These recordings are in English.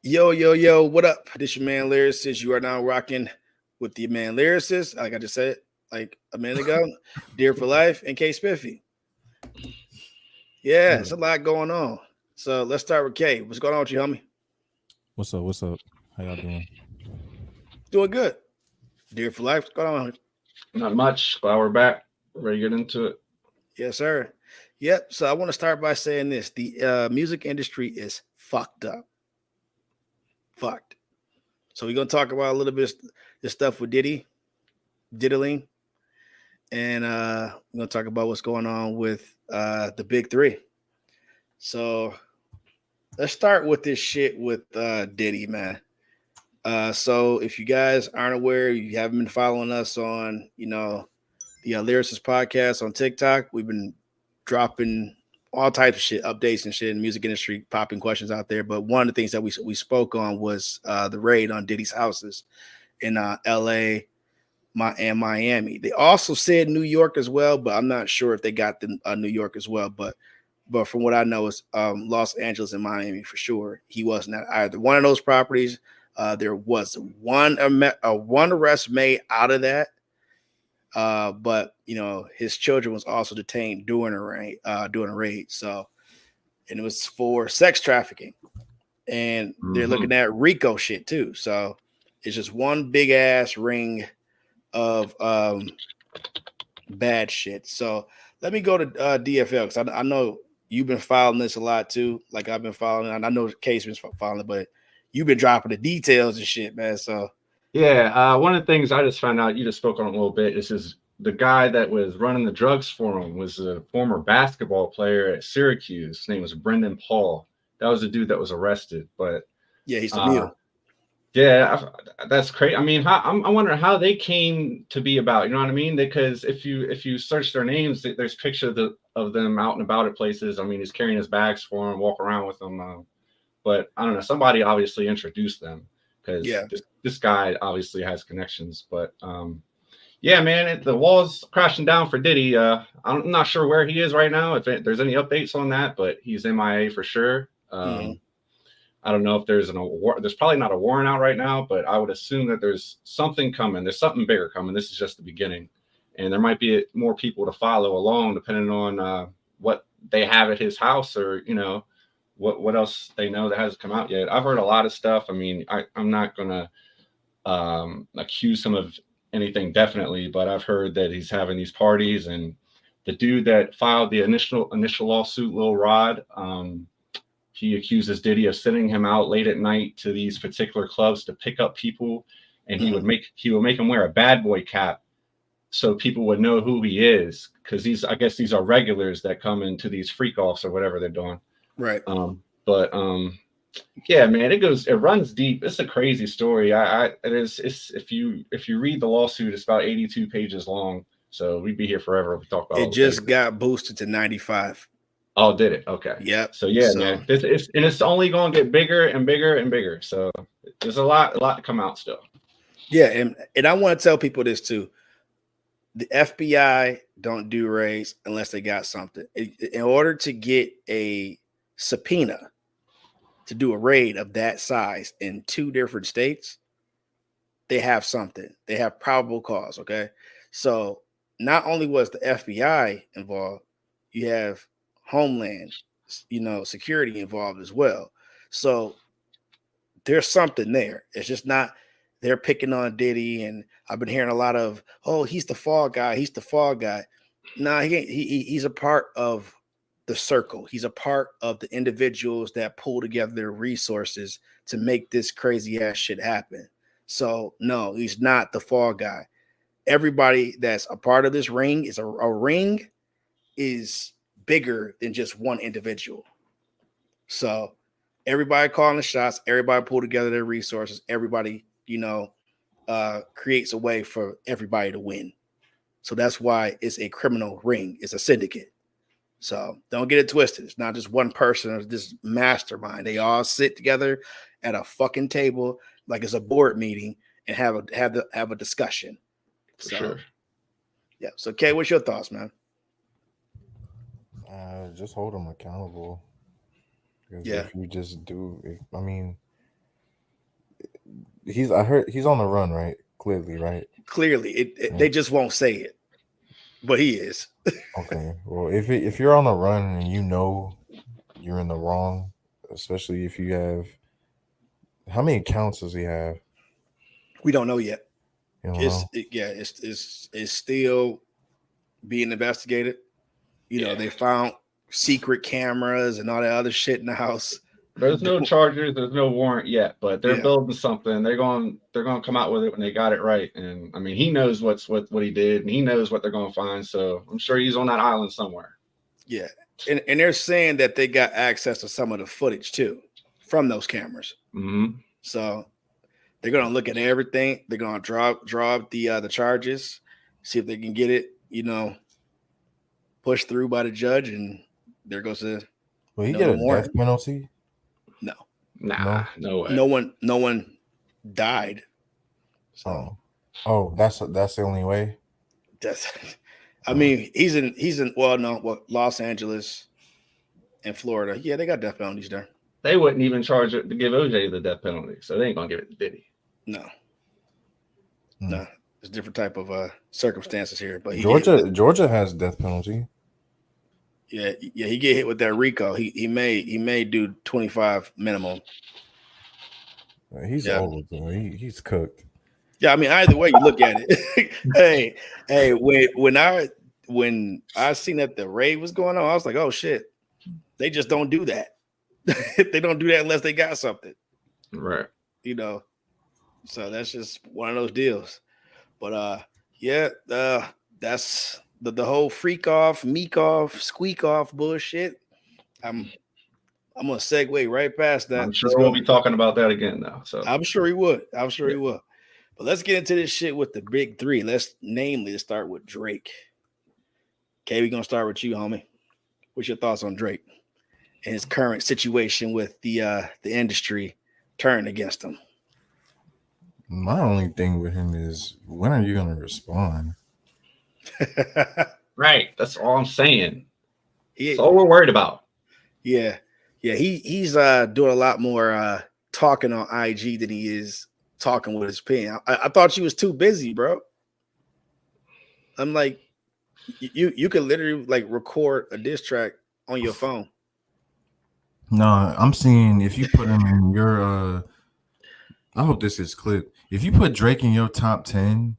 Yo, what up? This your man Lyricist. You are now rocking with the man Lyricist. Like I just said, like a minute ago, Dear for Life and K Spiffy. Yeah, Yeah. it's a lot going on. So let's start with K. What's going on with you, homie? What's up? What's up? How y'all doing? Doing good. Dear for Life, what's going on? Not much. Glad we're back. Ready to get into it. Yes, sir. Yep. So I want to start by saying this: the music industry is fucked up. Fucked. So we're gonna talk about a little bit of this stuff with diddling, and we're gonna talk about what's going on with the big three. So let's start with this shit with Diddy, man. So if you guys aren't aware, you haven't been following us on, the Lyricist podcast on TikTok. We've been dropping all types of shit, updates and shit in the music industry, popping questions out there. But one of the things that we spoke on was the raid on Diddy's houses in L.A. And Miami. They also said New York as well, but I'm not sure if they got the New York as well. But from what I know, it's Los Angeles and Miami for sure. He wasn't at either one of those properties. There was one arrest made out of that, but his children was also detained during a raid. So, and it was for sex trafficking, and they're looking at RICO shit too. So it's just one big ass ring of bad shit. So let me go to DFL because I know you've been following this a lot too. Like I've been following, and I know Case been following it, but you've been dropping the details and shit, man. So yeah, one of the things I just found out, you just spoke on it a little bit. This is the guy that was running the drugs for him was a former basketball player at Syracuse. His name was Brendan Paul. That was the dude that was arrested. But yeah, he's the mule. Yeah, that's crazy. I mean, I'm wondering how they came to be about. You know what I mean? Because if you search their names, there's pictures of them out and about at places. I mean, he's carrying his bags for them, walk around with them. But I don't know. Somebody obviously introduced them because this guy obviously has connections. But yeah, man, the wall's crashing down for Diddy. I'm not sure where he is right now. If there's any updates on that, but he's MIA for sure. I don't know if there's there's probably not a warrant out right now, but I would assume that there's something coming. There's something bigger coming. This is just the beginning. And there might be more people to follow along depending on what they have at his house or, what else they know that hasn't come out yet. I've heard a lot of stuff. I mean, I'm not going to accuse him of anything definitely, but I've heard that he's having these parties, and the dude that filed the initial lawsuit, Lil Rod, he accuses Diddy of sending him out late at night to these particular clubs to pick up people, and he would make him wear a bad boy cap so people would know who he is, because I guess these are regulars that come into these freak offs or whatever they're doing. Right. Yeah, man, it runs deep. It's a crazy story. If you read the lawsuit, it's about 82 pages long. So we'd be here forever if we talk about it. Just got boosted to 95. Oh, did it? Okay. Yep. So yeah, man, it's only going to get bigger and bigger and bigger. So there's a lot to come out still. Yeah, and I want to tell people this too. The FBI don't do raids unless they got something. In order to get a subpoena to do a raid of that size in 2 different states, they have something. They have probable cause. Okay, so not only was the FBI involved, you have Homeland, security involved as well. So there's something there. It's just not they're picking on Diddy, and I've been hearing a lot of, oh, he's the fall guy. He's the fall guy. No, he's a part of the circle. He's a part of the individuals that pull together their resources to make this crazy ass shit happen. So no, he's not the fall guy. Everybody that's a part of this ring is a ring is bigger than just one individual. So everybody calling the shots, everybody pull together their resources, everybody, creates a way for everybody to win. So that's why it's a criminal ring. It's a syndicate. So don't get it twisted. It's not just one person or this mastermind. They all sit together at a fucking table like it's a board meeting and have a discussion. For sure. Yeah. So Kay, what's your thoughts, man? Just hold them accountable. Because Yeah. if you just do, I mean, I heard he's on the run, right? Clearly, right? Clearly, Yeah. they just won't say it, but he is. Okay. Well, if you're on the run and you know you're in the wrong, especially if you have how many accounts does he have? We don't know yet. You don't know. It's still being investigated. You know, they found secret cameras and all that other shit in the house. There's no charges, there's no warrant yet, but they're Yeah. building something. They're going to come out with it when they got it right. And I mean, he knows what he did, and he knows what they're going to find. So I'm sure he's on that island somewhere. Yeah, and they're saying that they got access to some of the footage too from those cameras. Mm-hmm. So they're gonna look at everything. They're gonna drop the charges, see if they can get it, you know, pushed through by the judge, and there goes the. Will he get a death penalty? No. Nah, no way. No one died. So. Oh, that's the only way. I mean, he's in Los Angeles and Florida. Yeah, they got death penalties there. They wouldn't even charge it to give OJ the death penalty, so they ain't gonna give it to Diddy. No. No, there's different type of circumstances here. But Georgia has death penalty. Yeah, he get hit with that RICO. He may do 25 minimum. He's old though. He's cooked. Yeah, I mean, either way you look at it. hey, when I seen that the raid was going on, I was like, oh shit, they just don't do that. They don't do that unless they got something, right? You know, so that's just one of those deals. But that's the whole freak off, meek off, squeak off bullshit. I'm gonna segue right past that. I'm sure we'll be talking about that again though. So I'm sure he would. He will. But let's get into this shit with the big three. Let's start with Drake. Okay, we're gonna start with you, homie. What's your thoughts on Drake and his current situation with the industry turning against him? My only thing with him is, when are you gonna respond? Right, that's all I'm saying. That's all we're worried about. Yeah, he's doing a lot more talking on IG than he is talking with his pen. I thought you was too busy, bro. I'm like, you could literally like record a diss track on your phone. No, I'm seeing if you put him in your I hope this is clip. If you put Drake in your top 10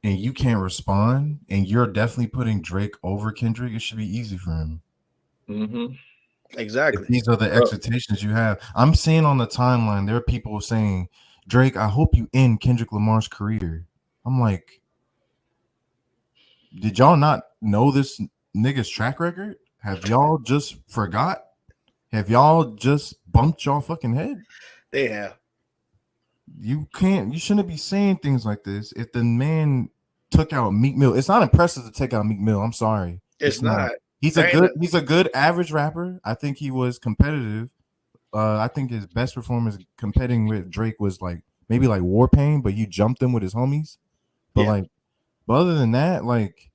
and you can't respond, and you're definitely putting Drake over Kendrick, it should be easy for him. Mm-hmm. Exactly. If these are the expectations you have. I'm seeing on the timeline there are people saying, Drake, I hope you end Kendrick Lamar's career. I'm like, did y'all not know this nigga's track record? Have y'all just forgot? Have y'all just bumped y'all fucking head? They have. You shouldn't be saying things like this. If the man took out Meek Mill, it's not impressive to take out Meek Mill. I'm sorry. It's not. He's a good average rapper. I think he was competitive. I think his best performance competing with Drake was like maybe like Warpaint, but you jumped him with his homies. But but other than that, like,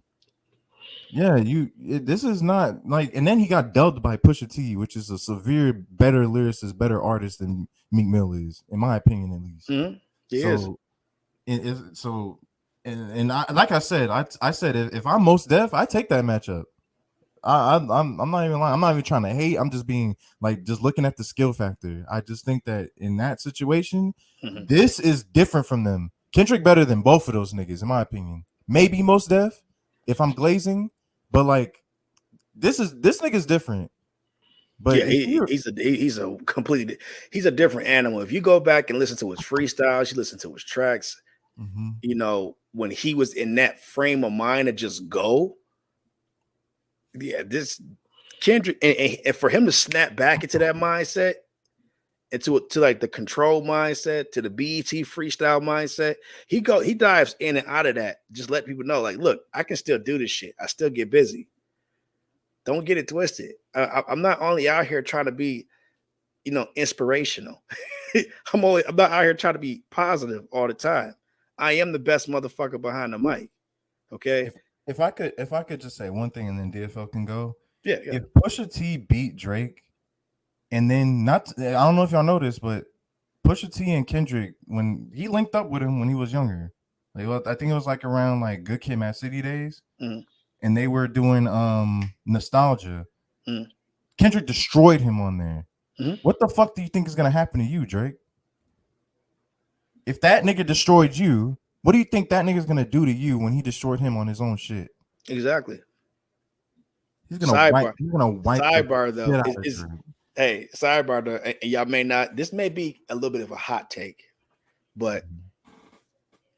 yeah, this is not like. And then he got dubbed by Pusha T, which is a severe better lyricist, better artist than Meek Mill is, in my opinion, at least. Mm-hmm. And I, like I said, I said if I'm Most Def, I take that matchup. I'm not even lying. I'm not even trying to hate. I'm just being like, just looking at the skill factor. I just think that in that situation, this is different from them. Kendrick better than both of those niggas, in my opinion. Maybe Most Def, if I'm glazing, but like this nigga's different. But yeah, he's a different animal. If you go back and listen to his freestyles, you listen to his tracks, you know, when he was in that frame of mind to just go. Yeah, this Kendrick, and for him to snap back into that mindset, and to like the control mindset, to the BET freestyle mindset, he dives in and out of that. Just let people know, like, look, I can still do this shit. I still get busy. Don't get it twisted. I'm not only out here trying to be, you know, inspirational. I'm not out here trying to be positive all the time. I am the best motherfucker behind the mic. Okay. If I could just say one thing and then DFL can go. Yeah. If Pusha T beat Drake, and then I don't know if y'all know this, but Pusha T and Kendrick, when he linked up with him when he was younger, like I think it was like around like Good Kid, Mad City days, and they were doing Nostalgia. Kendrick destroyed him on there. What the fuck do you think is gonna happen to you, Drake? If that nigga destroyed you, what do you think that nigga's gonna do to you when he destroyed him on his own shit? Exactly. He's gonna wipe. He's gonna wipe. Sidebar though, hey, sidebar though, and y'all may not. This may be a little bit of a hot take, but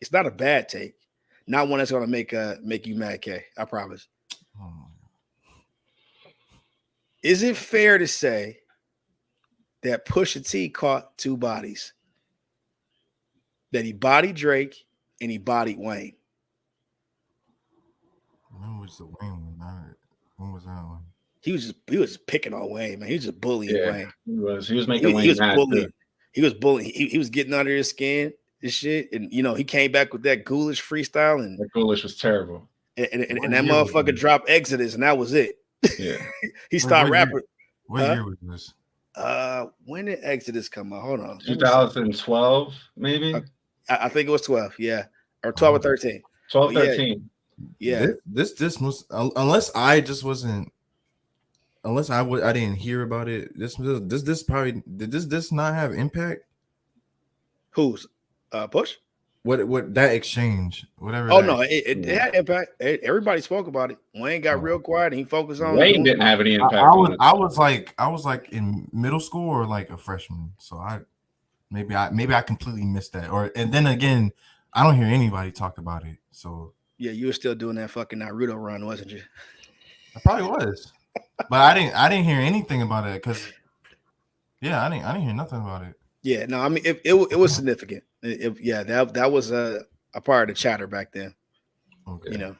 it's not a bad take. Not one that's gonna make you mad, K. I promise. Is it fair to say that Pusha T caught two bodies? That he bodied Drake and he bodied Wayne. When was the Wayne one? When was that one? He was picking on Wayne, man. He was just bullying Wayne. He was making Wayne mad. He was bullying. He was getting under his skin and shit. And he came back with that ghoulish freestyle, and that ghoulish was terrible. And that motherfucker dropped Exodus, and that was it. Yeah. He started rapping. What year was this? When did Exodus come out? Hold on. 2012, maybe. I think it was 12, yeah. Or 12 or 13. 12, 13. Yeah. This was unless I didn't hear about it. This probably did this not have impact? Who's Push? What that exchange? Whatever. Oh no, it had impact. Everybody spoke about it. Wayne got real quiet and he focused on Wayne didn't have any impact. I was like in middle school or like a freshman. So maybe I completely missed that. And then again, I don't hear anybody talk about it. So yeah, you were still doing that fucking Naruto run, wasn't you? I probably was. But I didn't hear anything about it because I didn't hear nothing about it. Yeah, no, I mean it was significant. That was a part of the chatter back then. Okay.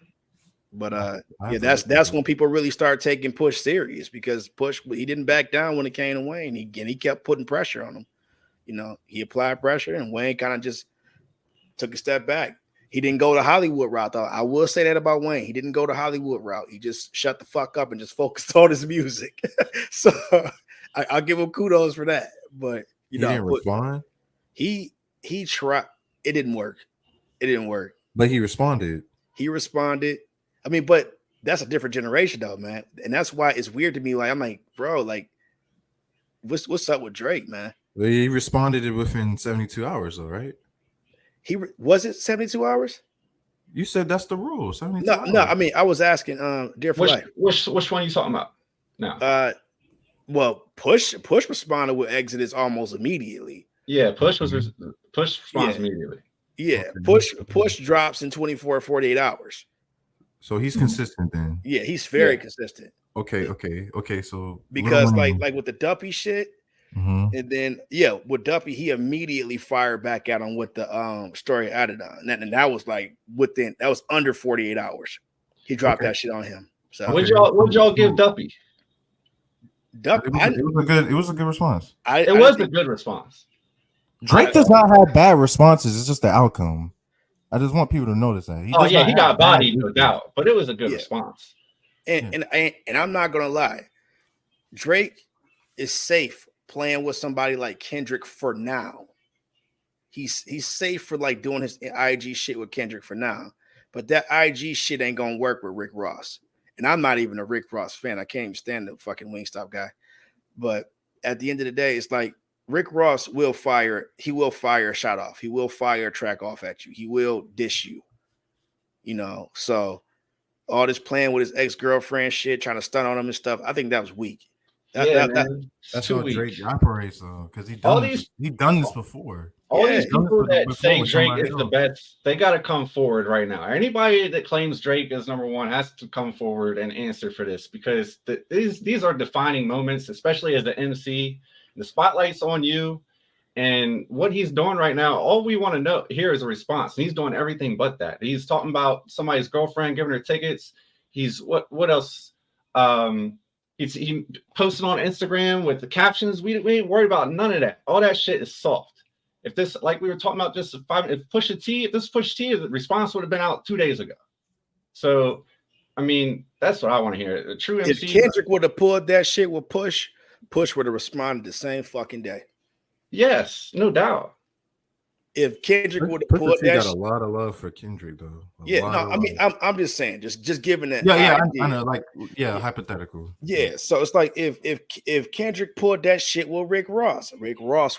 But that's when people really start taking Push serious, because Push, he didn't back down when it came to Wayne. He kept putting pressure on him. He applied pressure, and Wayne kind of just took a step back. He didn't go the Hollywood route, though. I will say that about Wayne. He didn't go the Hollywood route. He just shut the fuck up and just focused on his music. So I'll give him kudos for that. But he didn't respond. He tried. It didn't work. But he responded. I mean, but that's a different generation, though, man. And that's why it's weird to me. Like, I'm like, bro, like, what's up with Drake, man? Well, he responded within 72 hours, though, right? Was it 72 hours? You said that's the rule. 72 hours. No. I mean, I was asking, Dear for Life. Which one are you talking about? No. Well, Push responded with Exodus almost immediately. Yeah, Push responds immediately. Yeah, okay. Push drops in 24 or 48 hours. So he's consistent then. Yeah, he's very consistent. Okay. So because like with the Duppy shit, and then with Duppy, he immediately fired back out on what the story added on, and that was like that was under 48 hours. He dropped that shit on him. So what'd y'all give Duppy? It was a good response. It was a good response. Drake does not have bad responses. It's just the outcome. I just want people to notice that. He got bodied, no doubt, but it was a good response. And I'm not gonna lie, Drake is safe playing with somebody like Kendrick for now. He's safe for like doing his IG shit with Kendrick for now, but that IG shit ain't gonna work with Rick Ross. And I'm not even a Rick Ross fan. I can't even stand the fucking Wingstop guy. But at the end of the day, it's like Rick Ross will fire. He will fire a shot off. He will fire a track off at you. He will dish you. So all this playing with his ex-girlfriend shit, trying to stunt on him and stuff, I think that was weak. That's how Drake operates, though, because he done this before. All these people that say Drake is the best, they got to come forward right now. Anybody that claims Drake is number one has to come forward and answer for this, because these are defining moments, especially as the MC. The spotlight's on you, and what he's doing right now, all we want to know here is a response. And he's doing everything but that. He's talking about somebody's girlfriend giving her tickets. He's what else? He posted on Instagram with the captions. We ain't worried about none of that. All that shit is soft. If this, like we were talking about, if Pusha T, the response would have been out 2 days ago. So, I mean, that's what I want to hear. The true MC. If Kendrick would have pulled that shit with Push would have responded the same fucking day. Yes, no doubt. If Kendrick would have Pusha pulled T that, got a lot of love for Kendrick though. yeah, Lot no, of I mean, love. I'm just saying, just giving that Yeah, I idea. know. Like, yeah, Yeah. hypothetical. Yeah, so it's like if Kendrick pulled that shit with Rick Ross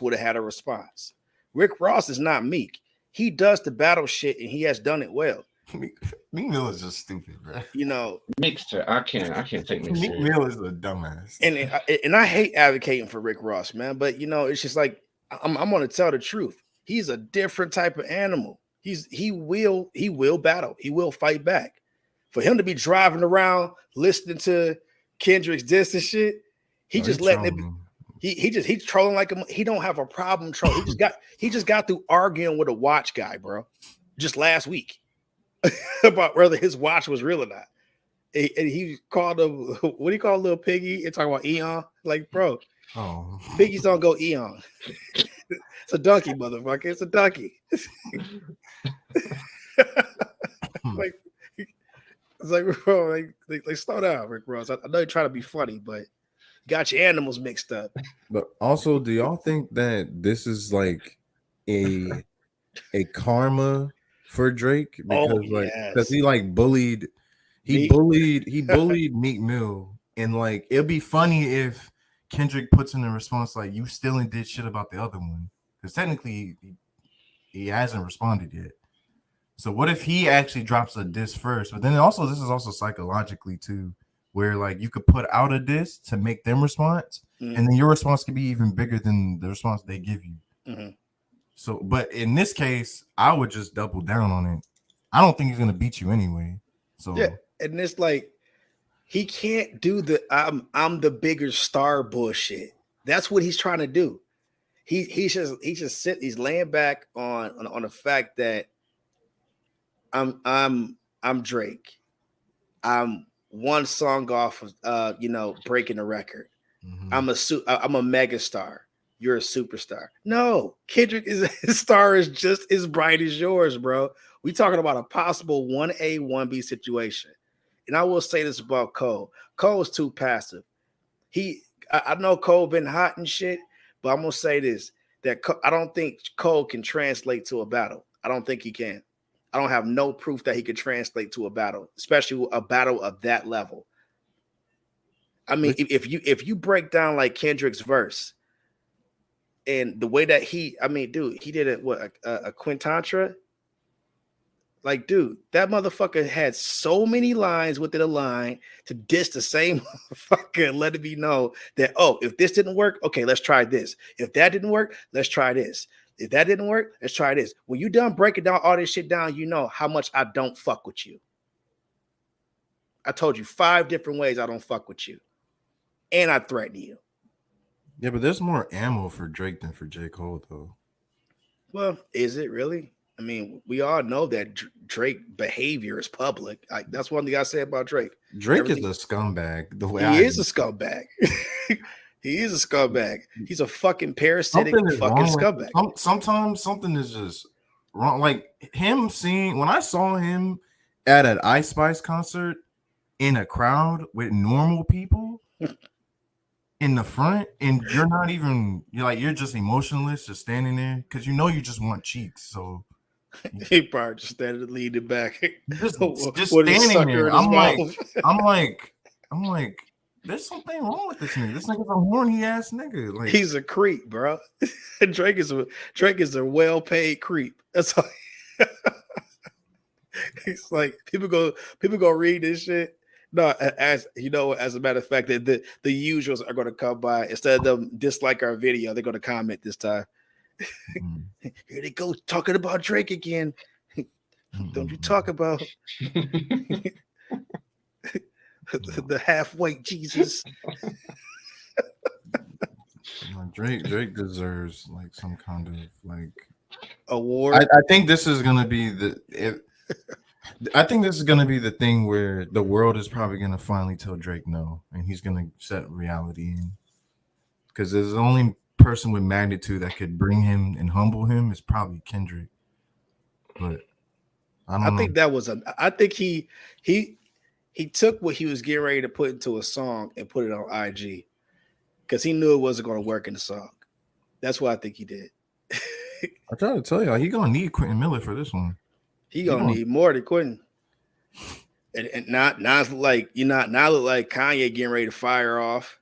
would have had a response. Rick Ross is not meek. He does the battle shit and he has done it well. Meek Mill is just stupid, bro. You know, Mixer, I can't take me Meek serious. Mill is a dumbass. and I hate advocating for Rick Ross, man, but you know, it's just like I'm gonna tell the truth. He's a different type of animal. He will battle. He will fight back. For him to be driving around listening to Kendrick's diss and shit, he just letting it be. He's trolling like he don't have a problem trolling. He just got through arguing with a watch guy, bro, just last week about whether his watch was real or not. And he called him, what do you call little piggy? And talking about Eon, like, bro, piggies don't go Eon. It's a donkey, motherfucker. It's a donkey. Like, it's like, bro, like slow down, Rick Ross. I know you're trying to be funny, but you got your animals mixed up. But also, do y'all think that this is like a karma for Drake? Because because he like bullied Meek Mill, and like it'd be funny if Kendrick puts in a response like, "You still ain't did shit about the other one," because technically he hasn't responded yet. So what if he actually drops a diss first? But then also this is also psychologically too, where like you could put out a diss to make them response, and then your response could be even bigger than the response they give you. Mm-hmm. So, but in this case, I would just double down on it. I don't think he's gonna beat you anyway. So yeah, and it's like he can't do the I'm the bigger star bullshit. That's what he's trying to do. He's he's laying back on the fact that I'm Drake. I'm one song off of breaking the record. mm-hmm. I'm a mega star. You're a superstar. No, Kendrick his star is just as bright as yours, bro. We talking about a possible 1A, 1B situation. And I will say this about Cole. Cole is too passive. I know Cole been hot and shit, but I'm gonna say this: that I don't think Cole can translate to a battle. I don't think he can. I don't have no proof that he could translate to a battle, especially a battle of that level. I mean, if you break down like Kendrick's verse and the way that he did it a quintantra. Like, dude, that motherfucker had so many lines within a line to diss the same motherfucker and let it be known that, oh, if this didn't work, okay, let's try this. If that didn't work, let's try this. If that didn't work, let's try this. When you done breaking down all this shit down, you know how much I don't fuck with you. I told you 5 different ways I don't fuck with you. And I threaten you. Yeah, but there's more ammo for Drake than for J. Cole, though. Well, is it really? I mean, we all know that Drake behavior is public. That's one thing I say about Drake. Drake is a scumbag. The way he is a scumbag. He is a scumbag. He's a fucking parasitic fucking scumbag. Sometimes something is just wrong. Like when I saw him at an Ice Spice concert in a crowd with normal people in the front, and you're just emotionless, just standing there because you just want cheeks. So he probably just standing leaning back, just standing there. I'm like, there's something wrong with this nigga. This nigga's a horny ass nigga. Like, he's a creep, bro. Drake is a well-paid creep. That's all. He's like people go read this shit. No, as you know, as a matter of fact, that the usuals are going to come by instead of them dislike our video. They're going to comment this time. Here they go talking about Drake again. Don't you talk about the half-weight Jesus? Drake deserves like some kind of like award. I think this is gonna be I think this is gonna be the thing where the world is probably gonna finally tell Drake no, and he's gonna set reality in. Because there's the only person with magnitude that could bring him and humble him is probably Kendrick. But I think that was I think he took what he was getting ready to put into a song and put it on IG because he knew it wasn't going to work in the song. That's what I think he did. I try to tell you, he gonna need Quentin Miller for this one. He gonna need more than Quentin. And not like now look like Kanye getting ready to fire off.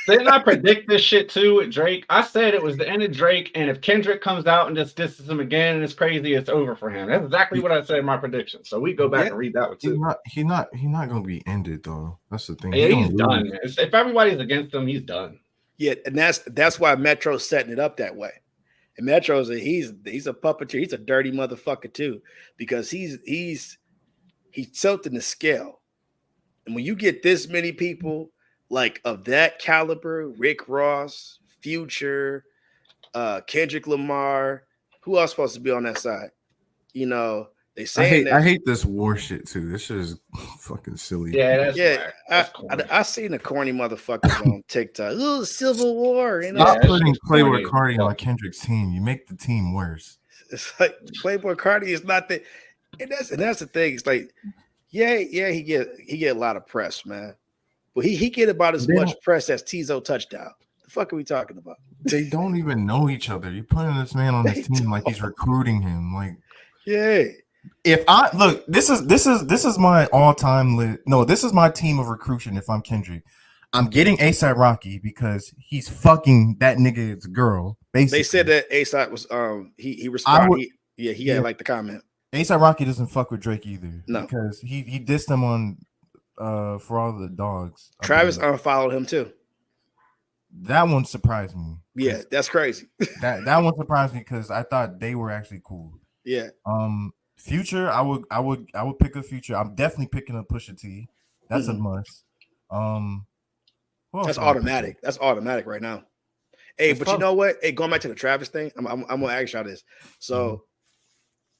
Didn't I predict this shit too with Drake? I said it was the end of Drake, and if Kendrick comes out and just disses him again and it's crazy, it's over for him. That's exactly what I said in my prediction. So we go back and read that one too. He's not gonna be ended though. That's the thing. Yeah, he's done. Man. If everybody's against him, he's done. Yeah, and that's why Metro's setting it up that way. And Metro's he's a puppeteer. He's a dirty motherfucker too, because he's tilting the scale. And when you get this many people like of that caliber, Rick Ross, Future, Kendrick Lamar, who else supposed to be on that side? You know, they say I hate this war shit too. This shit is fucking silly. Yeah, I seen the corny motherfuckers on TikTok. Ooh, Civil War. You know? Stop putting Playboy Cardi on Kendrick's team. You make the team worse. It's like Playboy Cardi is not the, and that's the thing. It's like, yeah, he get a lot of press, man. But he get about as much press as Tizo Touchdown. The fuck are we talking about? They don't even know each other. You're putting this man on his team like he's recruiting him. Like, yeah. If I look, this is my all-time this is my team of recruiting. If I'm Kendrick, I'm getting ASAP Rocky because he's fucking that nigga's girl. Basically, they said that ASAP was he responded. He had like the comment. ASAP Rocky doesn't fuck with Drake either. No, because he dissed him on For All the Dogs. Travis unfollowed him too. That one surprised me. Yeah, that's crazy. that one surprised me because I thought they were actually cool. Yeah. Future, I would pick a Future. I'm definitely picking up Pusha T. That's a must. That's automatic. That's automatic right now. Hey, but you know what? Hey, going back to the Travis thing, I'm gonna ask y'all this. So,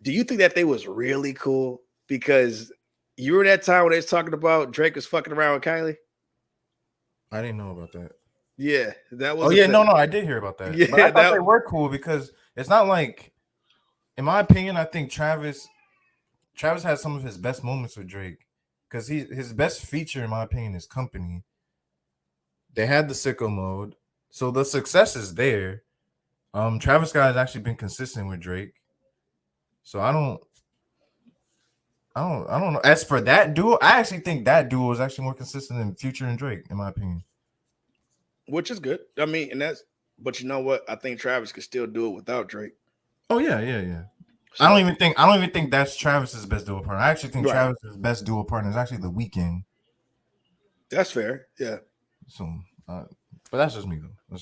do you think that they was really cool? Because you were that time when they was talking about Drake was fucking around with Kylie. I didn't know about that. Yeah, that was. Oh yeah, no, I did hear about that. Yeah, but I thought they were cool because it's not like, in my opinion, I think Travis had some of his best moments with Drake because his best feature, in my opinion, is Company. They had the sicko mode, so the success is there. Travis Scott has actually been consistent with Drake, so I don't know. As for that duo, I actually think that duo is actually more consistent than Future and Drake, in my opinion. Which is good. I mean, but you know what? I think Travis could still do it without Drake. Oh yeah. So, I don't even think that's Travis's best duo partner. I actually think Travis's best duo partner is actually The Weeknd. That's fair. Yeah. So, but that's just me though.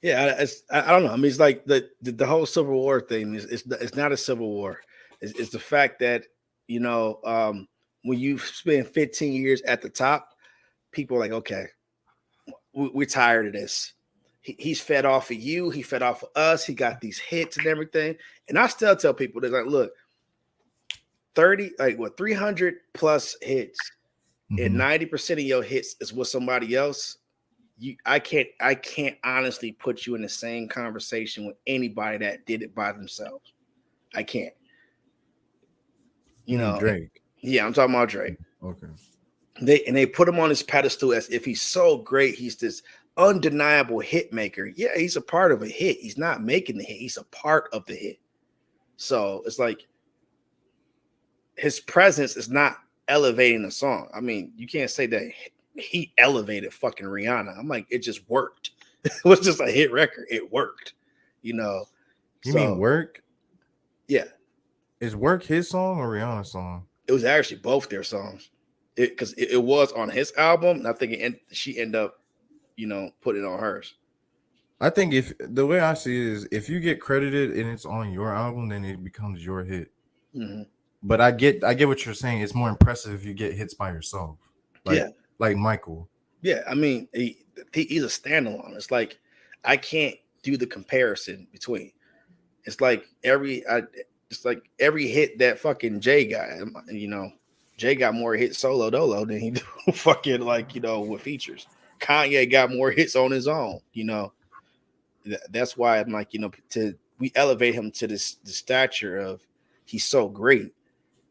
Yeah, I don't know. I mean, it's like the whole Civil War thing. It's not a civil war. It's the fact that when you spend 15 years at the top, people are like, okay, we're tired of this. He's fed off of you. He fed off of us. He got these hits and everything. And I still tell people, they're like, look, 300 plus hits, and 90% of your hits is with somebody else. I can't honestly put you in the same conversation with anybody that did it by themselves. I can't. Drake. Yeah, I'm talking about Drake. Okay. They put him on his pedestal as if he's so great. He's this undeniable hit maker. Yeah, he's a part of a hit. He's not making the hit. He's a part of the hit. So it's like his presence is not elevating the song. I mean, you can't say that he elevated fucking Rihanna. I'm like, it just worked. It was just a hit record. It worked. You mean Work? Yeah. Is Work his song or Rihanna's song? It was actually both their songs. Because it was on his album, and I think she ended up, putting it on hers. I think if the way I see it is, if you get credited and it's on your album, then it becomes your hit. Mm-hmm. But I get what you're saying. It's more impressive if you get hits by yourself. Like Michael. Yeah, I mean, he's a standalone. It's like I can't do the comparison between. It's like every hit that fucking Jay got. Jay got more hits solo dolo than he do fucking with features. Kanye got more hits on his own. That's why I'm like, we elevate him to the stature of he's so great.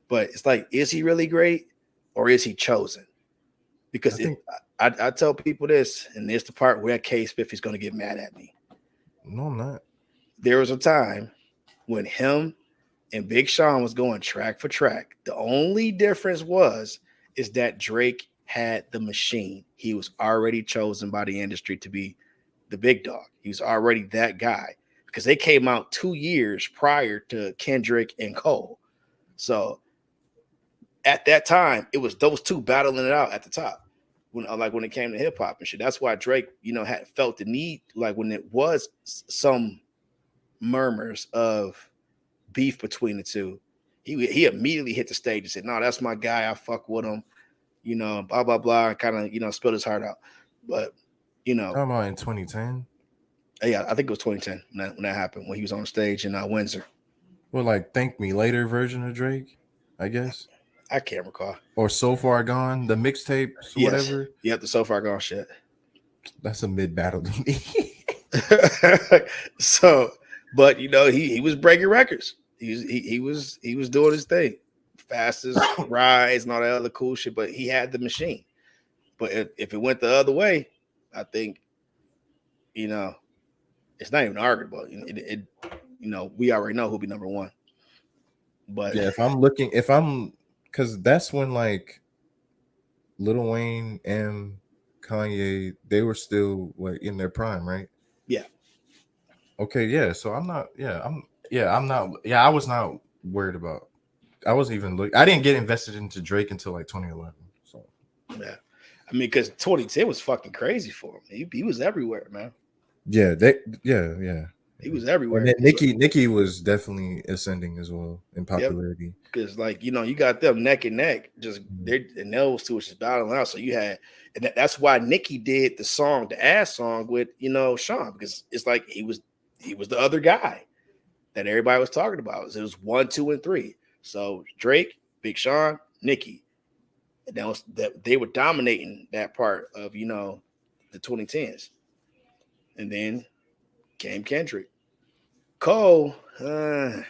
But it's like, is he really great or is he chosen? Because I tell people this, and there's the part where K Spiff is going to get mad at me. No, I'm not. There was a time when him and Big Sean was going track for track. The only difference is that Drake had the machine. He was already chosen by the industry to be the big dog. He was already that guy because they came out 2 years prior to Kendrick and Cole. So at that time, it was those two battling it out at the top. When it came to hip hop and shit. That's why Drake, had felt the need, like when it was some murmurs of beef between the two, he immediately hit the stage and said, "No, that's my guy. I fuck with him." Blah blah blah, and kind of spilled his heart out. But talking about in 2010. Yeah, I think it was 2010 when that happened, when he was on stage in Windsor. Well, like Thank Me Later version of Drake, I guess. I can't recall. Or So Far Gone, the mixtapes, whatever. Yep, the So Far Gone shit. That's a mid battle to me. So, but he was breaking records. He was doing his thing, fastest rides and all that other cool shit. But he had the machine. But if it went the other way, I think it's not even arguable. We already know who'll be number one. But yeah, because that's when like Lil Wayne and Kanye, they were still like in their prime, right? Yeah. Okay, yeah. So I was not worried about. I wasn't even I didn't get invested into Drake until like 2011. So yeah, I mean, because 2010 was fucking crazy for him. He was everywhere, man. Yeah, yeah. He was everywhere. And then Nicki was definitely ascending as well in popularity. Because you got them neck and neck, and those two was just battling out. So you had, and that's why Nicki did the ass song with Sean, because it's like he was the other guy that everybody was talking about. It was 1, 2, and 3. So Drake, Big Sean, Nicki, and that they were dominating that part of the 2010s, and then came Kendrick. Cole had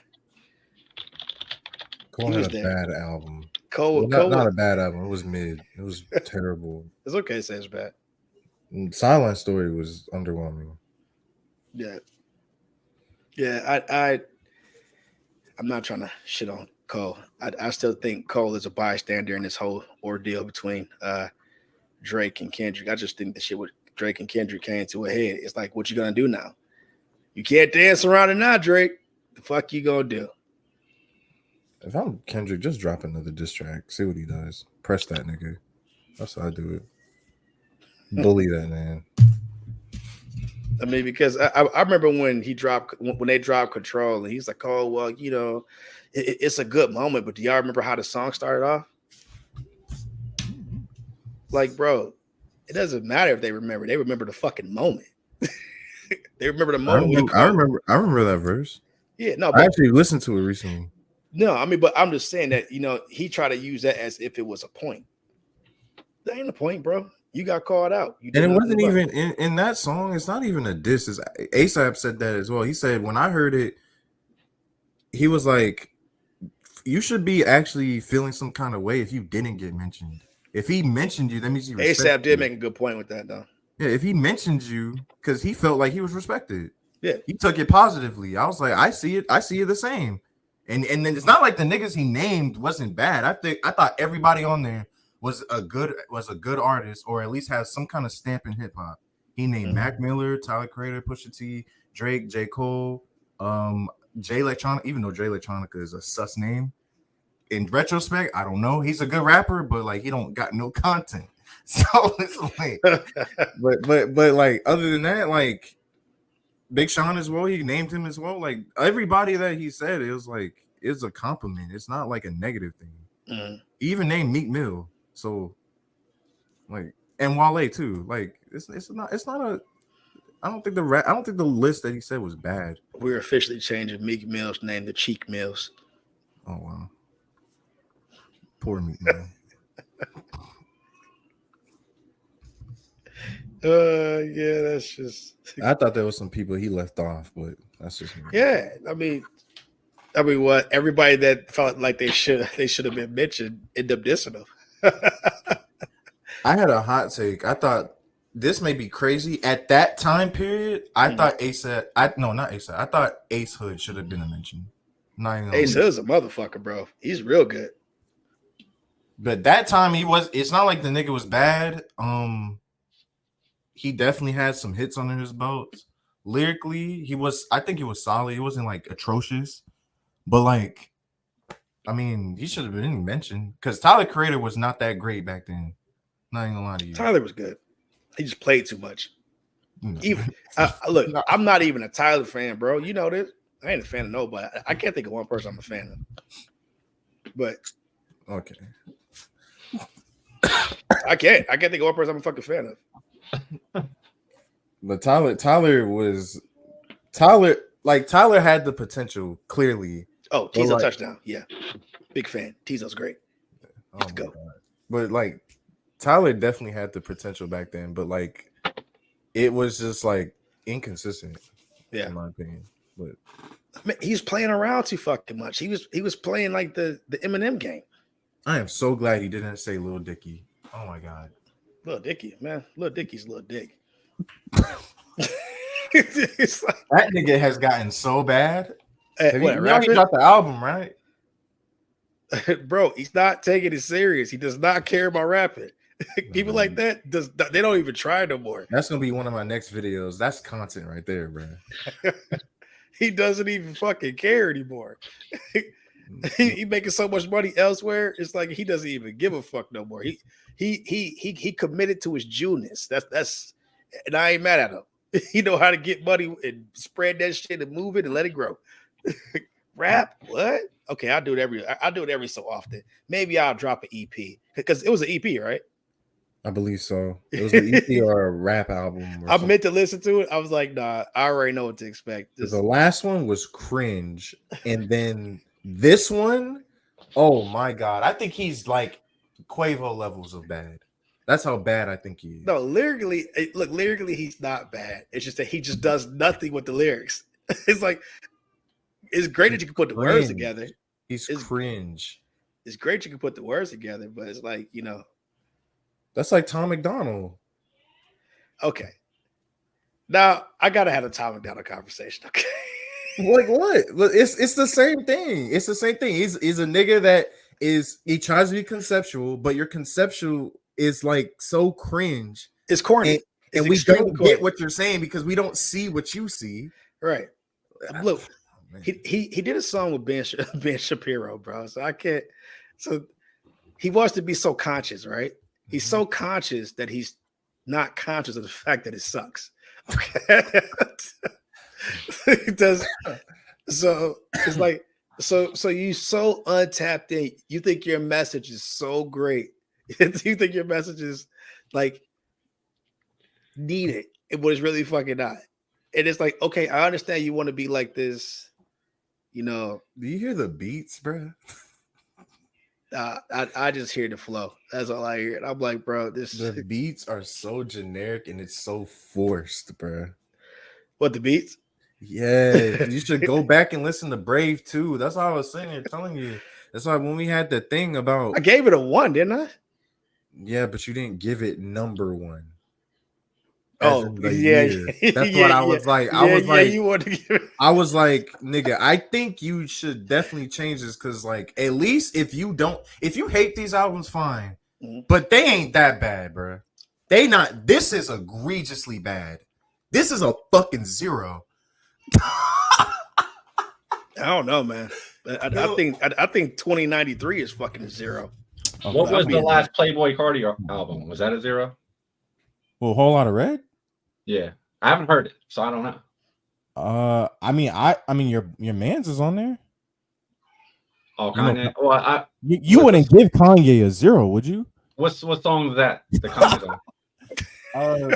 a bad album. Cole, not a bad album. It was mid. It was terrible. It's okay to say it's bad. Silent Story was underwhelming. Yeah. I'm not trying to shit on Cole. I still think Cole is a bystander in this whole ordeal between Drake and Kendrick. I just think the shit with Drake and Kendrick came to a head. It's like, what you gonna do now? You can't dance around it now, Drake. The fuck you gonna do? If I'm Kendrick, just drop another diss track. See what he does. Press that nigga. That's how I do it. Bully that man. I mean, because I remember when they dropped Control, and he's like, "Oh well, it's a good moment." But do y'all remember how the song started off? Like, bro, it doesn't matter if they remember. They remember the fucking moment. They remember the moment. I remember that verse. Yeah, no, I actually listened to it recently. No, I mean, but I'm just saying that he tried to use that as if it was a point. That ain't a point, bro. You got called out. And it wasn't even in that song. It's not even a diss. ASAP said that as well. He said when I heard it, he was like, "You should be actually feeling some kind of way if you didn't get mentioned. If he mentioned you, that means he ASAP did make a good point with that, though. Yeah, if he mentioned you, because he felt like he was respected. Yeah, he took it positively. I was like, I see it the same. And then it's not like the niggas he named wasn't bad. I thought everybody on there was a good artist, or at least has some kind of stamp in hip hop. He named Mac Miller, Tyler Creator, Pusha T, Drake, J. Cole, Jay Electronica, even though Jay Electronica is a sus name. In retrospect, I don't know. He's a good rapper, but like he don't got no content. So it's like, but like other than that, like Big Sean as well, he named him as well. Like everybody that he said, it was like it's a compliment. It's not like a negative thing. He even named Meek Mill. So like, and Wale too. Like it's not a. I don't think the list that he said was bad. We're officially changing Meek Mill's name to Cheek Mills. Oh wow. Poor Meek Mill. Yeah, that's just. I thought there was some people he left off, but that's just me. Yeah, I mean, what everybody that felt like they should have been mentioned ended up dissing them. I had a hot take. I thought this may be crazy. At that time period, I Mhm. thought not ASAP. I thought Ace Hood should have been a mention. Not even Ace Hood's a motherfucker, bro. He's real good. But that time it's not like the nigga was bad. He definitely had some hits under his belt. Lyrically, I think he was solid. He wasn't like atrocious. But like, I mean, he should have been mentioned because Tyler Creator was not that great back then. Not even gonna lie to you. Tyler was good. He just played too much. No. Even look, I'm not even a Tyler fan, bro. You know this. I ain't a fan of nobody. I can't think of one person I'm a fan of. But Okay. I can't think of one person I'm a fucking fan of. But Tyler had the potential, clearly. Oh, Tizo like- touchdown. Yeah. Big fan. Tizo's great. Oh Go. my God. But like Tyler definitely had the potential back then, but like it was just like inconsistent, Yeah. in my opinion. But Man, he's playing around too fucking much. He was playing like the Eminem game. I am so glad he didn't say Lil Dicky. Oh my God. Lil Dicky, man. Lil Dicky's Lil Dick. It's like, That nigga has gotten so bad. hey, what, You know he rapping? dropped the album, right? Bro, he's not taking it serious. He does not care about rapping. People like that they don't even try no more. That's gonna be one of my next videos. That's content right there, bro. He doesn't even fucking care anymore. he making so much money elsewhere. It's like he doesn't even give a fuck no more. He committed to his Jewness. That's and I ain't mad at him. He know how to get money and spread that shit and move it and let it grow. Rap? What? Okay, I'll do it every so often. Maybe I'll drop an EP because it was an EP, right? I believe so. It was an EP or a rap album. I meant to listen to it. I was like, nah, I already know what to expect. The last one was cringe, and then this one, oh my God, I think he's like Quavo levels of bad. That's how bad I think he is. No, lyrically, he's not bad. It's just that he just does nothing with the lyrics. It's like it's great that you can put the words together. He's cringe. It's great you can put the words together, but it's like, That's like Tom McDonald. Okay. Now I gotta have a Tom McDonald conversation. Okay. Like what? It's the same thing. It's the same thing. He's a nigga that he tries to be conceptual, but your conceptual is like so cringe. It's corny. And we don't get what you're saying because we don't see what you see. Right. Look, he did a song with Ben Shapiro, bro. So I can't. So he wants to be so conscious, right? He's so conscious that he's not conscious of the fact that it sucks. Okay. It does. So it's like so you so untapped in. You think your message is so great. You think your message is like needed, but it's really fucking not. And it's like, okay, I understand you want to be like this, Do you hear the beats, bro? I just hear the flow. That's all I hear. And I'm like, bro, the beats are so generic and it's so forced, bro. What, the beats? Yeah, you should go back and listen to Brave too. That's all I was saying here, telling you. That's why when we had the thing about I gave it a 1, didn't I? Yeah, but you didn't give it number 1. Oh, yeah. That's what I was like. I was like, you want to give it. I was like, nigga, I think you should definitely change this because, like, at least if you hate these albums, fine, but they ain't that bad, bro. They not. This is egregiously bad. This is a fucking 0. I don't know, man. I think 2093 is fucking a 0. What was the last Playboy Cardi album? Was that a 0? Well, Whole Lot of Red. Yeah, I haven't heard it, so I don't know. I mean, your man's is on there. Oh, Kanye. Well, you wouldn't give Kanye a 0, would you? What song is that? The Kanye song.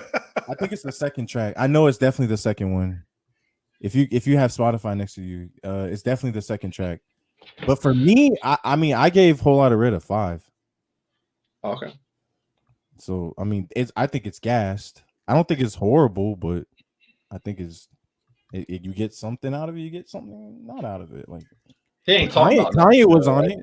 I think it's the second track. I know it's definitely the second one. If you have Spotify next to you, it's definitely the second track. But for me, I gave Whole Lot of Red a 5. Okay. So I mean, I think it's gassed. I don't think it's horrible, but I think you get something out of it. You get something not out of it. Like he ain't talking about Kanye was on it.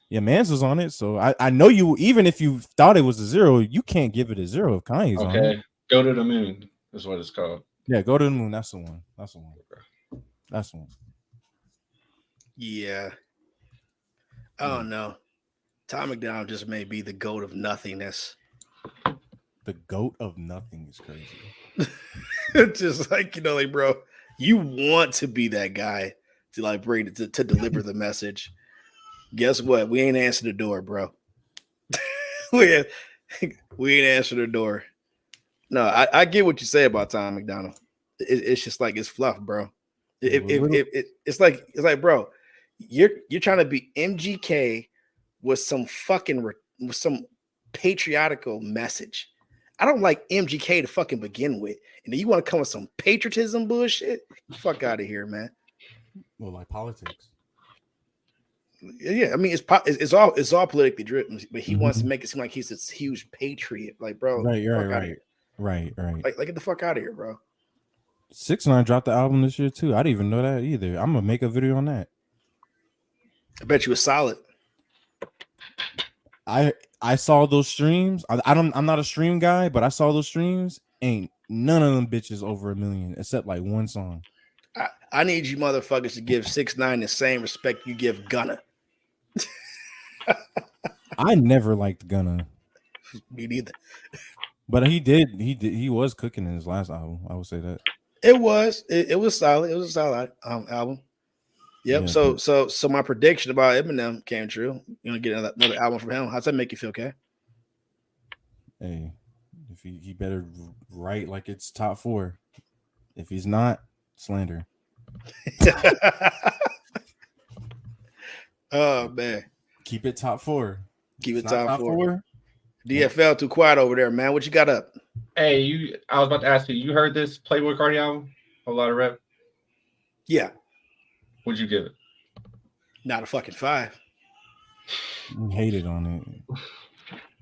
Yeah, Mans was on it. So I know you. Even if you thought it was a 0, you can't give it a 0 if Kanye's on it. Okay, Go to the Moon is what it's called. Yeah, Go to the Moon. That's the one. That's the one. That's the one. Yeah. I don't know. Tom McDonald just may be the goat of nothingness. The goat of nothing is crazy. It's just like, like, bro, you want to be that guy to like bring it to deliver the message. Guess what? We ain't answered the door, bro. we ain't answered the door. No, I get what you say about Tom McDonald. It's just like it's fluff, bro. It's like, bro, you're trying to be MGK with some with some patriotical message. I don't like MGK to fucking begin with, and then you want to come with some patriotism bullshit. Fuck out of here, man. Well, like politics. Yeah, I mean it's all politically driven, but he wants to make it seem like he's this huge patriot. Like, bro, right. Like, get the fuck out of here, bro. 6ix9ine dropped the album this year too. I didn't even know that either. I'm gonna make a video on that. I bet you it's solid. I saw those streams. I'm not a stream guy, but I saw those streams. Ain't none of them bitches over 1 million except like one song. I need you motherfuckers to give 6ix9ine the same respect you give Gunna. I never liked Gunna. Me neither. But he was cooking in his last album. I would say that. It was solid. It was a solid album. Yep. Yeah. So my prediction about Eminem came true. You gonna get another album from him. How's that make you feel, okay? Hey, if he better write like it's top 4. If he's not, slander. Oh man. Keep it top 4. Keep it top 4. DFL too quiet over there, man. What you got up? Hey, I was about to ask you. You heard this Playboy Cardi album? A lot of rap. Yeah. What'd you give it? Not a fucking 5. You hated on it.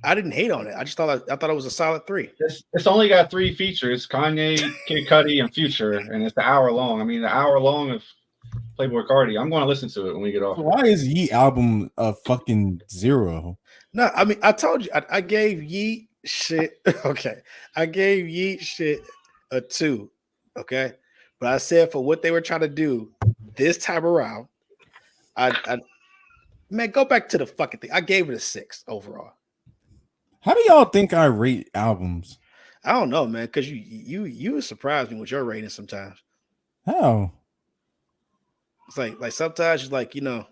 I didn't hate on it. I just thought it was a solid 3. It's only got 3 features: Kanye, Kid Cudi, and Future, and it's an hour long. I mean, an hour long of Playboy Cardi. I'm going to listen to it when we get off. So why is Yeet album a fucking 0? No, I mean, I told you I gave Yeet shit. Okay, I gave Yeet shit a 2. Okay, but I said for what they were trying to do this time around, I man, go back to the fucking thing. I gave it a 6 overall. How do y'all think I rate albums? I don't know, man, because you surprise me with your rating sometimes. How? It's like sometimes it's like, you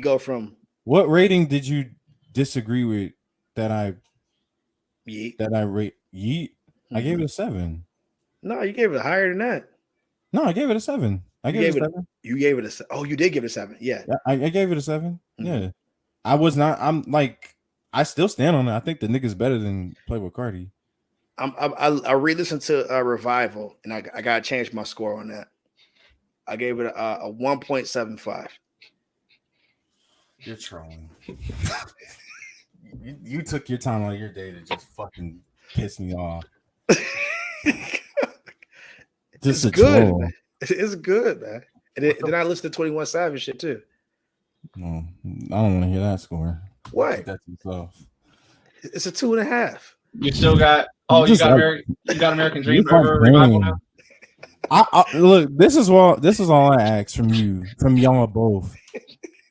go from What rating did you disagree with that I Yeet. rate Yeet? I gave it a 7. No, you gave it higher than that. No, I gave it a 7. I gave it a 7. You gave it a 7. Oh, you did give it a 7. Yeah. I gave it a 7. Yeah. I was not. I'm like, I still stand on it. I think the nigga's better than Playboy Cardi. I re-listened to Revival, and I gotta change my score on that. I gave it a 1.75. You're trolling. you took your time out of your day to just fucking piss me off. It's good, man. It's good, man. And then I listened to 21 Savage shit too. No, I don't want to hear that score. What? That's tough. It's a 2.5. You still got you got American Dream Revival now? I look, this is all I ask from y'all both.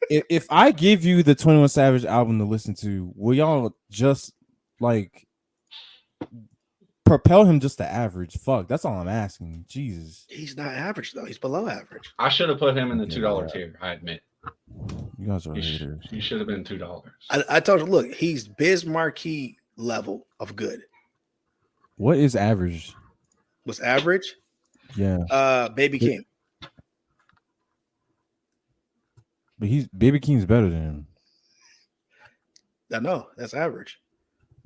If I give you the 21 Savage album to listen to, will y'all just like propel him just to average? Fuck, that's all I'm asking. Jesus. He's not average though. He's below average. I should have put him in the $2 tier. I admit. You guys are haters. You should have been $2. I told you, look, he's Biz Markie level of good. What is average? What's average? Yeah. Baby King. But Baby King's better than him. I know that's average.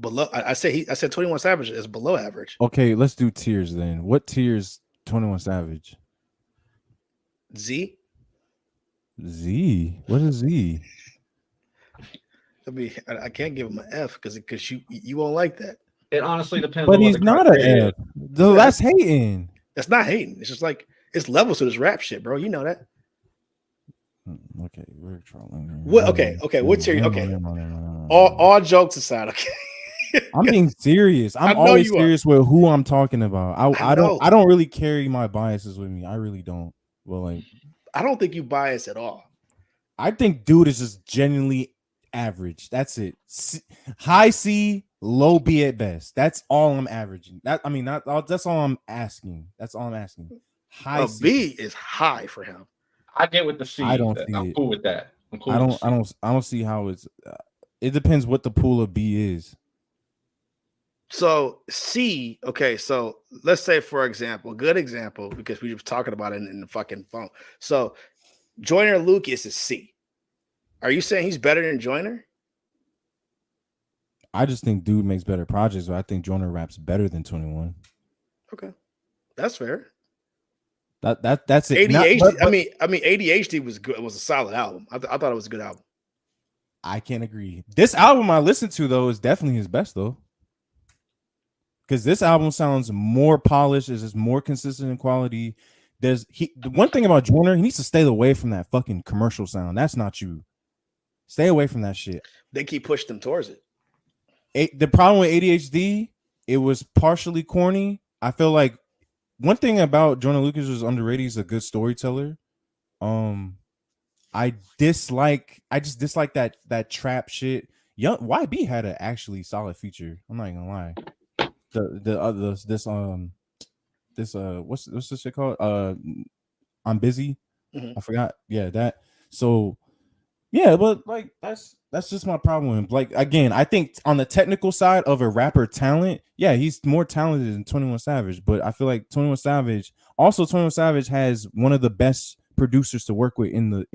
Below, I said 21 Savage is below average. Okay, let's do tiers then. What tiers 21 Savage? Z. What is Z? I mean, I can't give him an F because you won't like that. It honestly depends. But on he's not an F. That's hating. That's not hating. It's just like it's levels to this rap shit, bro. You know that. Okay, we're trolling. What? Okay. What tier? Okay. All jokes aside. Okay. I'm being serious. I I'm know always you are. serious with who I'm talking about. I I know. don't really carry my biases with me. I really don't. Well, like I don't think you bias at all. I think dude is just genuinely average. That's it. High C, low B at best. That's all I'm averaging. That's all I'm asking. That's all I'm asking. High A C. B is high for him. I get with the C. I don't see I'm it. cool with that. I'm cool. I don't see how it's. It depends what the pool of B is. So C, okay, so let's say, for example, good example, because we were talking about it in the fucking phone. So Joyner Lucas is C. Are you saying he's better than Joyner? I just think dude makes better projects, but I think Joyner raps better than 21. Okay, that's fair. That's it. ADHD. I mean, ADHD was good. It was a solid album. I thought it was a good album. I can't agree. This album I listened to though is definitely his best though, because this album sounds more polished. Is just more consistent in quality. The one thing about Joyner, he needs to stay away from that fucking commercial sound. That's not you. Stay away from that shit. They keep pushing him towards it. The problem with ADHD, it was partially corny. I feel like one thing about Joyner Lucas was underrated. He's a good storyteller. I just dislike that trap shit. Young YB had an actually solid feature. I'm not gonna lie. What's this shit called? I'm busy. Mhm. I forgot. Yeah, that. So yeah, but like that's just my problem. Like again, I think on the technical side of a rapper talent, yeah, he's more talented than 21 Savage. But I feel like 21 Savage has one of the best producers to work with in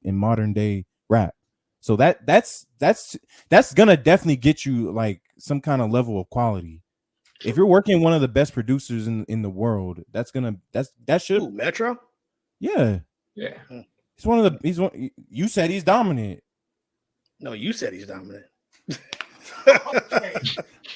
modern day rap. So that's gonna definitely get you like some kind of level of quality. If you're working one of the best producers in the world, that should Ooh, Metro. yeah. He's one of the you said he's dominant. No, you said he's dominant.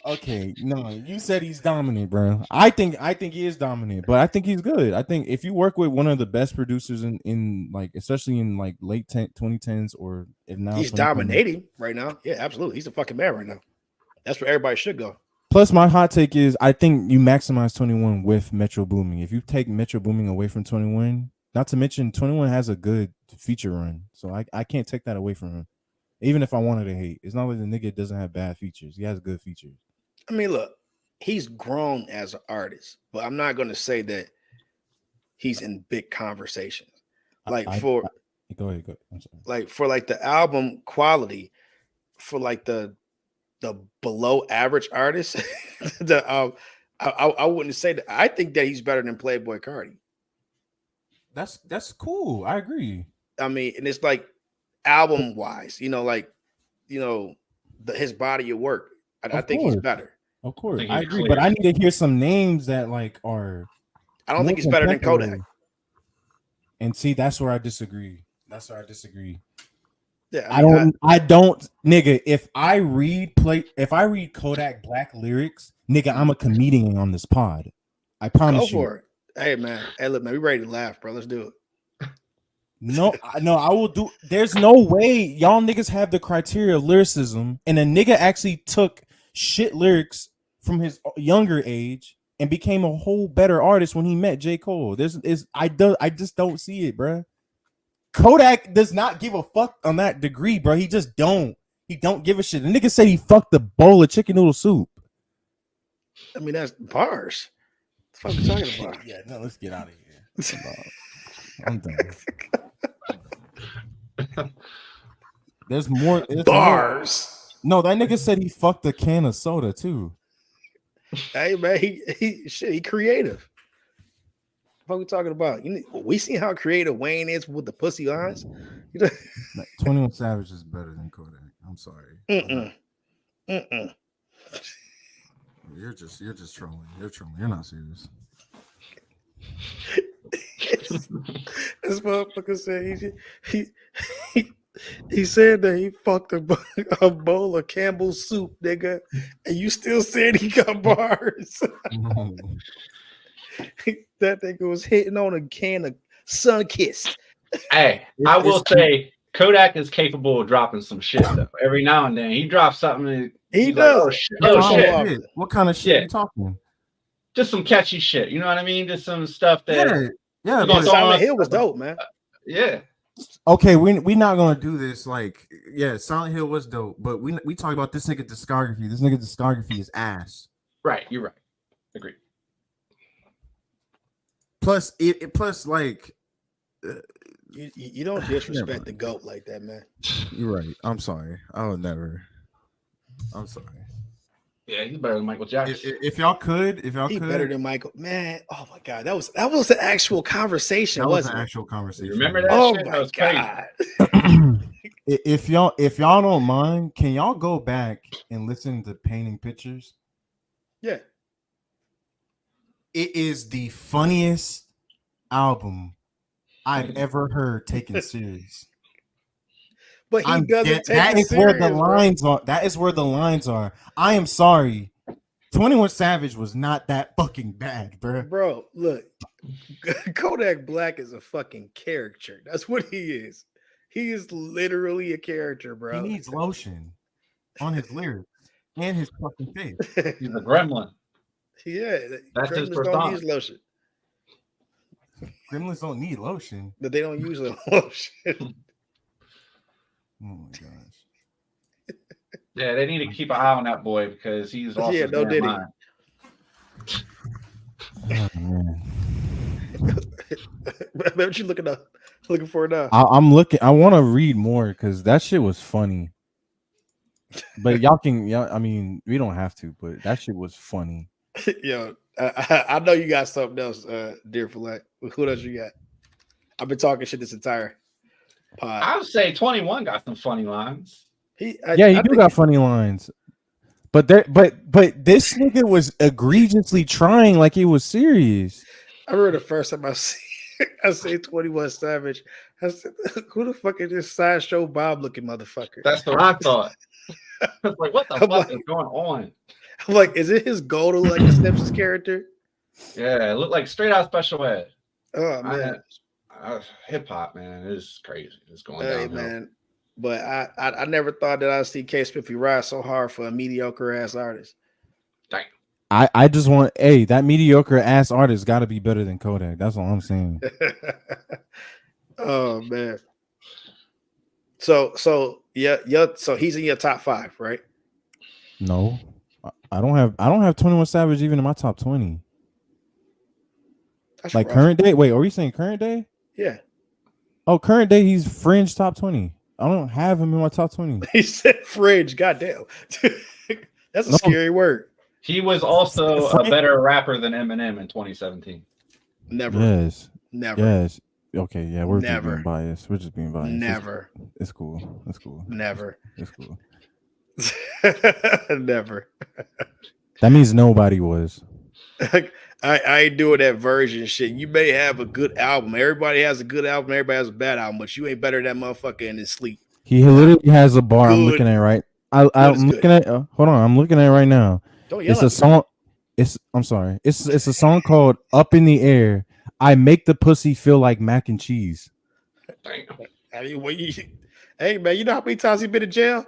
Okay, no, you said he's dominant, bro. I think he is dominant, but I think he's good. I think if you work with one of the best producers in like, especially in like late 2010s or if now He's dominating right now. Yeah, absolutely. He's a fucking man right now. That's where everybody should go. Plus, my hot take is I think you maximize 21 with Metro Booming. If you take Metro Booming away from 21, not to mention 21 has a good feature run, so I can't take that away from him. Even if I wanted to hate, it's not like the nigga doesn't have bad features. He has good features. I mean, look, he's grown as an artist, but I'm not going to say that he's in big conversations. Like go ahead. I'm sorry. Like for like the album quality, for like the below average artist, I wouldn't say that. I think that he's better than Playboy Carti. That's cool. I agree. I mean, and it's like album wise, his body of work. I think he's better. Of course, I agree. But I need to hear some names that like are. I don't think he's better than Kodak. And see, that's where I disagree. Yeah, I don't, nigga. If I read Kodak Black lyrics, nigga, I'm a comedian on this pod. I promise you. Go for it. Hey man, look, man, we ready to laugh, bro. Let's do it. No, I will do. There's no way y'all niggas have the criteria of lyricism, and a nigga actually took shit lyrics from his younger age and became a whole better artist when he met J. Cole. I just don't see it, bro. Kodak does not give a fuck on that degree, bro. He just don't. He don't give a shit. The nigga said he fucked a bowl of chicken noodle soup. I mean, that's bars. What the fuck are you talking about? Yeah, no, let's get out of here. I'm done. There's more bars. No, that nigga said he fucked a can of soda too. Hey man, he creative. What are we talking about? We see how creative Wayne is with the pussy eyes. 21 Savage is better than Kodak. I'm sorry. You're just trolling. You're trolling. You're not serious. This motherfucker said he said that he fucked a bowl of Campbell's soup, nigga, and you still said he got bars. No. That nigga was hitting on a can of Sunkist. Hey, I will say Kodak is capable of dropping some shit though. Every now and then he drops something He He's like, does. oh shit, Every oh so shit, often. What kind of shit Yeah. you talking? just some catchy shit. You know what I mean? Just some stuff that Yeah, you Yeah, gonna throw Silent on. Hill was dope, man. Yeah, okay, we not gonna do this. Like, yeah, Silent Hill was dope, but we talk about this nigga discography. This nigga discography is ass. right. You're right. Agreed. Plus, plus like You don't disrespect the GOAT like that, man. you're right. I'm sorry. I would never. I'm sorry. Yeah, he's better than Michael Jackson. If y'all could, He better than Michael. Man, oh my god, that was an actual conversation, that was wasn't an it? actual conversation. Remember that? Oh shit? That my was crazy. god. If y'all don't mind, can y'all go back and listen to Painting Pictures? Yeah. It is the funniest album I've ever heard taken serious. But he doesn't take that it is serious, where the lines are. That is where the lines are. I am sorry. 21 Savage was not that fucking bad, bro. Bro, look, Kodak Black is a fucking character. That's what he is. He is literally a character, bro. He needs lotion on his lyrics and his fucking face. He's a gremlin. Yeah, That's his gremlins persona. don't use lotion. Gremlins don't need lotion. But they don't use lotion. Oh my gosh. Yeah, they need to keep an eye on that boy because he's lost Yeah, his no damn diddy. mind. Oh, man. What you looking for now? I'm looking. I want to read more because that shit was funny. But y'all can, I mean, we don't have to, but that shit was funny. Yo, I know you got something else, dear Fillet. Who else you got? I've been talking shit this entire pod. I would say 21 got some funny lines. He got funny lines. But this nigga was egregiously trying like he was serious. I remember the first time I say 21 Savage. I said, who the fuck is this Sideshow Bob looking motherfucker? That's what I thought. I was like, what the fuck is going on? I'm like, is it his goal to like the Simpsons character? Yeah, it looked like straight out special ed. Oh man, hip hop, man, it's crazy. It's going hey downhill. man. But I never thought that I'd see K Spiffy ride so hard for a mediocre ass artist. Dang. I just want that mediocre ass artist got to be better than Kodak. That's all I'm saying. Oh man. So yeah, so he's in your top 5, right? No, I don't have 21 Savage even in my top 20. That's like rough. current day. Wait, are we saying current day? Yeah. Oh, current day. He's fringe top 20. I don't have him in my top 20. He said fringe. Goddamn. That's a scary word. He was also a better rapper than Eminem in 2017. Never. Yes. Never. Yes. Okay. Yeah, we're just Never. being biased. We're just being biased. Never. It's cool. It's cool. Never. It's cool. Never. That means nobody was. I ain't doing that version shit. You may have a good album. Everybody has a good album. Everybody has a bad album, but you ain't better than that motherfucker in his sleep. He literally has a bar. Good. I'm looking at right. I'm looking at. Hold on. I'm looking at it right now. Don't yell It's a song. I'm sorry. It's a song called "Up in the Air." I make the pussy feel like mac and cheese. Damn. I mean, hey man, you know how many times he been in jail?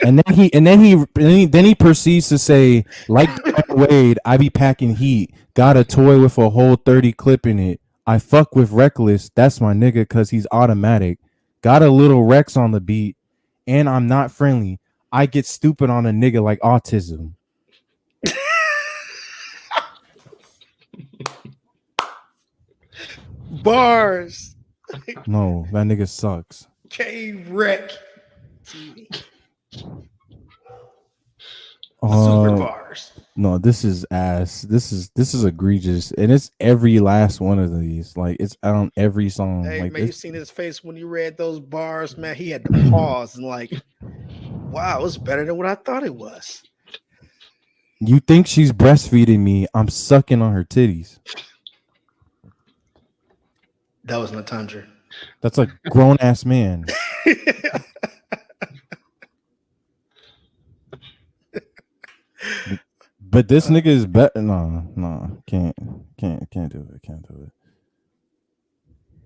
And then he proceeds to say, like Wade, I be packing heat. Got a toy with a whole 30 clip in it. I fuck with Reckless. That's my nigga because he's automatic. Got a little Rex on the beat. And I'm not friendly. I get stupid on a nigga like autism. Bars. No, that nigga sucks. K-Wreck. Super Uh, bars. no, this is ass. This is egregious, and it's every last one of these. Like it's on every song. Hey like man, you seen his face when you read those bars, man? He had to pause and like, wow, it was better than what I thought it was. You think she's breastfeeding me? I'm sucking on her titties. That was Natundra. That's a grown ass man. But this nigga is better. No, can't do it. Can't do it.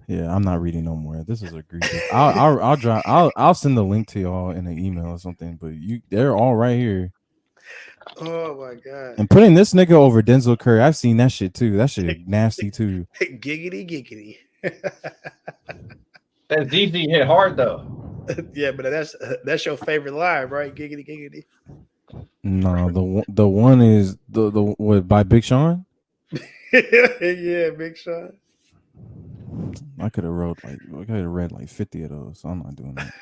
Yeah, I'm not reading no more. This is egregious. I'll send the link to y'all in an email or something. But they're all right here. Oh my god. And putting this nigga over Denzel Curry, I've seen that shit too. That shit nasty too. Giggity giggity. That ZZ hit hard though. Yeah, but that's your favorite live, right? Giggity giggity. No, the one is the what by Big Sean. Yeah, Big Sean. I could have read like 50 of those, so I'm not doing that.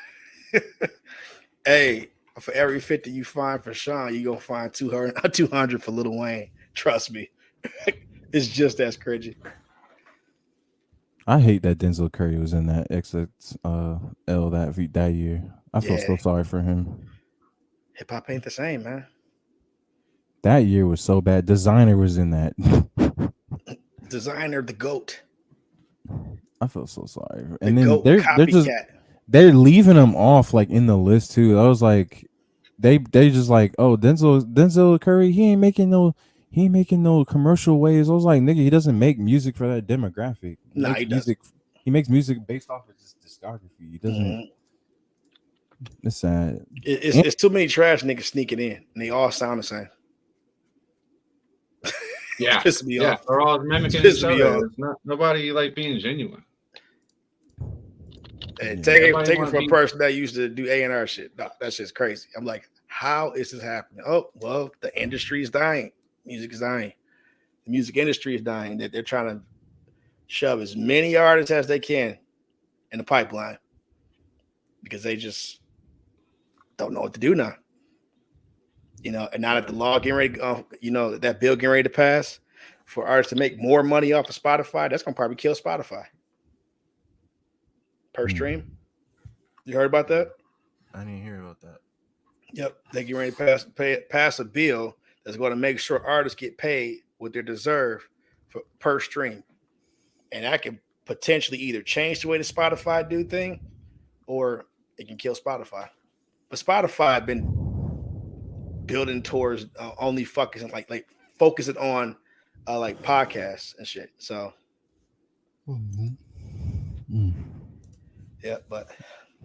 Hey, for every 50 you find for Sean, you gonna find 200 for Lil Wayne. Trust me. It's just as cringy. I hate that Denzel Curry was in that XXL that year. I feel so sorry for him. Hip hop ain't the same, man. That year was so bad. Designer was in that. Designer, the GOAT. I feel so sorry. The And then GOAT they're leaving him off like in the list too. I was like, they just like, oh, Denzel Curry, he ain't making no commercial waves. I was like, nigga, he doesn't make music for that demographic. He makes music based off of his discography. He doesn't. Mm-hmm. It's sad. It's too many trash niggas sneaking in, and they all sound the same. Yeah, Piss me off. They're all mimicking each other. It's not nobody like being genuine. Hey, take it from a person that used to do A&R shit. No, that's just crazy. I'm like, how is this happening? Oh, well, the industry is dying. Music is dying. The music industry is dying. That they're trying to shove as many artists as they can in the pipeline because they just don't know what to do now. You know, and now that the law getting ready, that bill getting ready to pass for artists to make more money off of Spotify, that's gonna probably kill Spotify per stream. You heard about that? I didn't hear about that. Yep, they get ready to pass a bill that's going to make sure artists get paid what they deserve per stream, and that can potentially either change the way the Spotify do thing, or it can kill Spotify. But Spotify have been building towards only focusing focusing on like podcasts and shit. So, yeah, but.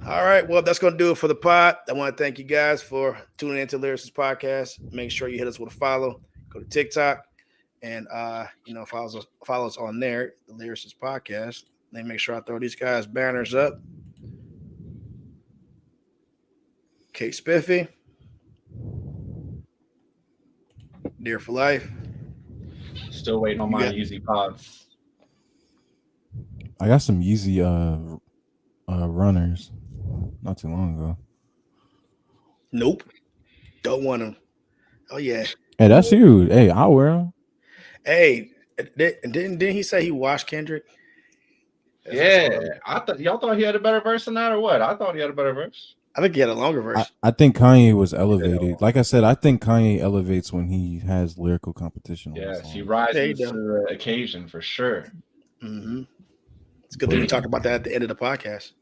All right. Well, that's going to do it for the pod. I want to thank you guys for tuning into Lyricist Podcast. Make sure you hit us with a follow. Go to TikTok and, follow us on there, the Lyricist Podcast. Let me make sure I throw these guys' banners up. Kate Spiffy. Dear for Life. Still waiting on my Yeezy pods. I got some Yeezy runners not too long ago. Nope. Don't want them. Oh, yeah. Hey, that's you. Hey, I'll wear them. Hey, didn't he say he washed Kendrick? I thought y'all thought he had a better verse than that, or what? I thought he had a better verse. I think he had a longer verse. I think Kanye was elevated. Like I said, I think Kanye elevates when he has lyrical competition. Yes, he rises to the occasion for sure. Mm-hmm. It's good that we talked about that at the end of the podcast.